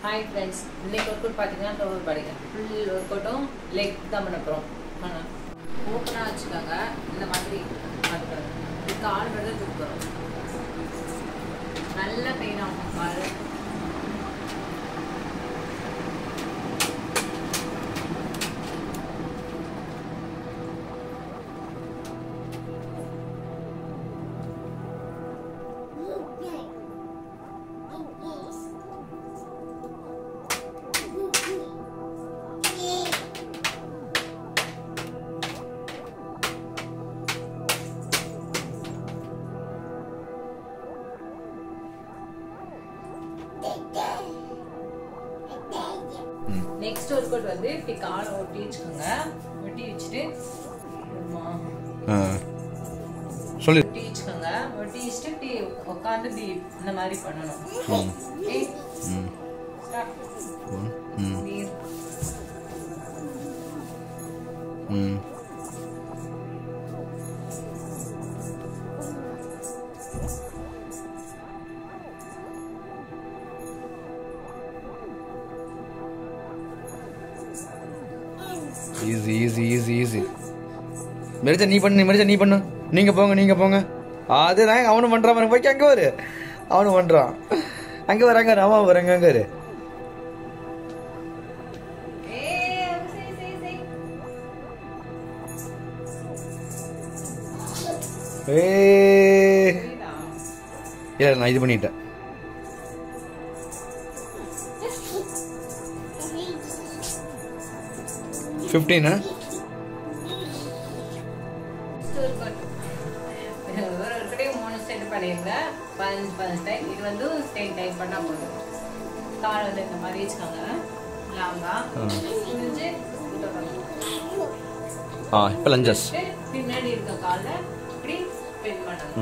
Hi friends, இன்னைக்கு work out பாத்தீங்கன்னா lower பாடிங்க full work அவுட்டும் leg தான் பண்ண போறோம். ஓப்பனா வச்சுக்கோங்க. இந்த மாதிரி பாத்துக்கோங்க. இது கால் வரை தூக்குறோம். நல்ல பெயின் ஆகும் கால். நெக்ஸ்ட் ஒர்க் அவுட் வந்து இப்படி காலை ஒட்டி வச்சுக்கோங்க. ஒட்டி வச்சுட்டு சொல்லு ஒட்டி வச்சுக்கோங்க. ஒட்டி வச்சுட்டு இப்படி உட்காந்து இப்படி இந்த மாதிரி பண்ணணும். Okay start. Easy easy easy easy மெரிச்சா நீ பண்ணு நீங்க போங்க அதுதான் அவனும் பண்றான் போய் அங்க வரு அவனும் பண்றான் அங்க வராங்க ராமா வராங்க அங்க வரு இல்ல நான் இது பண்ணிட்டேன். பண்ணிருங்க 15 டைம். இது வந்து 10 டைம் பண்ணா போதும். கால் வந்து இந்த மாதிரி வச்சுக்கோங்க. லாங்கா குனிஞ்சு இப்போ லஞ்சஸ் பின்னாடி இருக்க காலை இப்படி பெண்ட் பண்ணுங்க.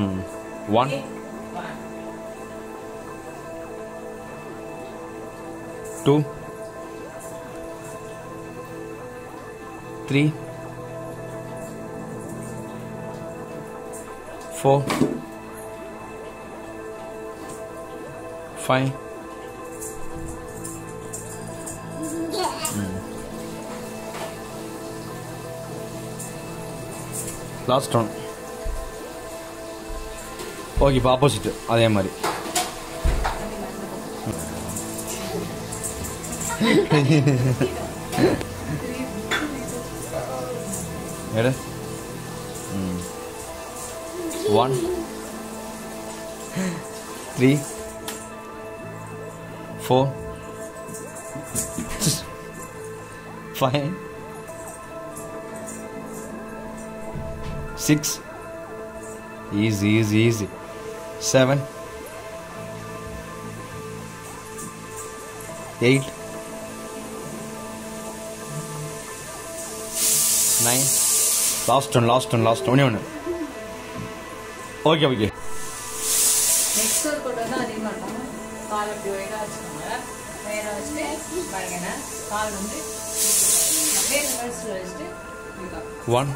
1 2 3 4 5 லாஸ்ட் ஒன். ஓகே இப்போ ஆப்போசிட் அதே மாதிரி எடு 1 3 4 5 6 easy 7 8 9 last one only okay next ஒரு கோட் வந்து அதே மாதிரி தான். கால் அப்படி ஒயிடா வச்சுக்கோங்க. ஒயிடா வச்சுட்டு பாருங்க கால் வந்து அப்படியே ரிவர்ஸ்ல வச்சுட்டு 1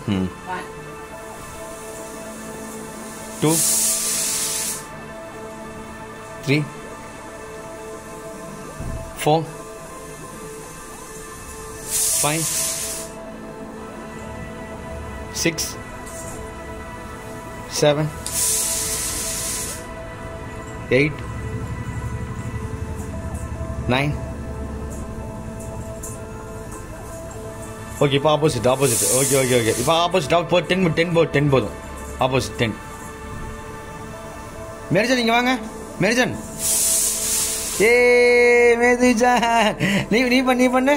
2 3 4 5 6 7 8 9 ஓகே இப்போ ஆப்போசிட் ஓகே இப்போ ஆப்போசிட் 10 போதும் ஆப்போசிட் 10. மேரிஜன் நீங்க வாங்க மேரிஜன். மேரிஜன் நீ பண்ணு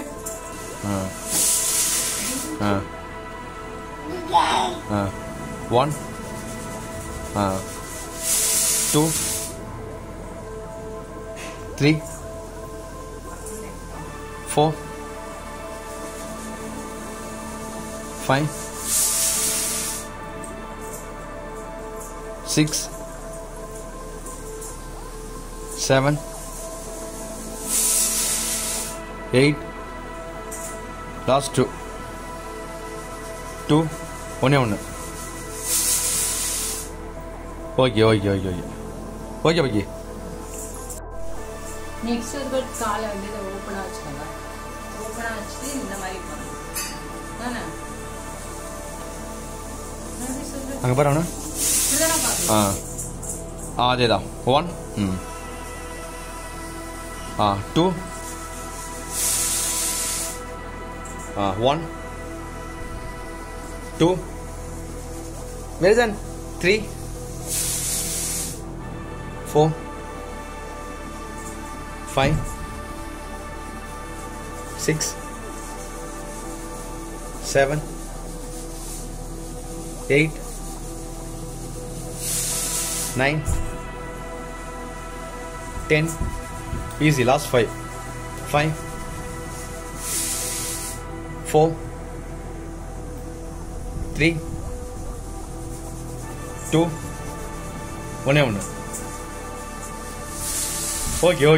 1 2 3 4 5 6 7 8 last 2 1 ஓகே நெக்ஸ்ட் ஒரு காலை வந்து இதை ஓப்பனாக வச்சுக்கோங்க. ஓப்பனாக வச்சுட்டு இந்த மாதிரி பண்ணணும் தானே. அங்கே பாரு அவனா. இதுதானே பார்க்கணும். அதே தான். 1 2 1 2 Merzan 3 4 5 6 7 8 9 10 easy. Last 5 4 3 2 1 okay.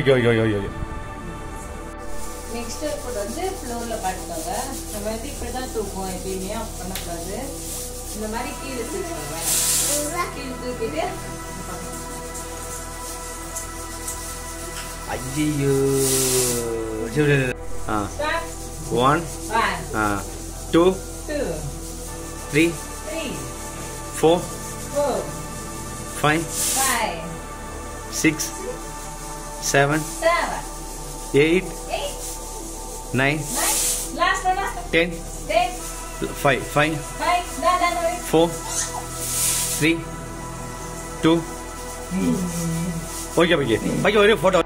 Next இப்போ வந்து ஃப்ளோரில் படுத்துக்கோங்க. நம்ம வந்து இப்படி தான் தூக்குவோம், எப்பயுமே ஆஃப் பண்ணக்கூடாது. இந்த மாதிரி கீழே தூக்கிக்கோங்க. கீழே தூக்கிட்டு ஐயோ 1 2 3 4 5 6 7 8 9 10 5 4 3 2 okay. ஒரு photo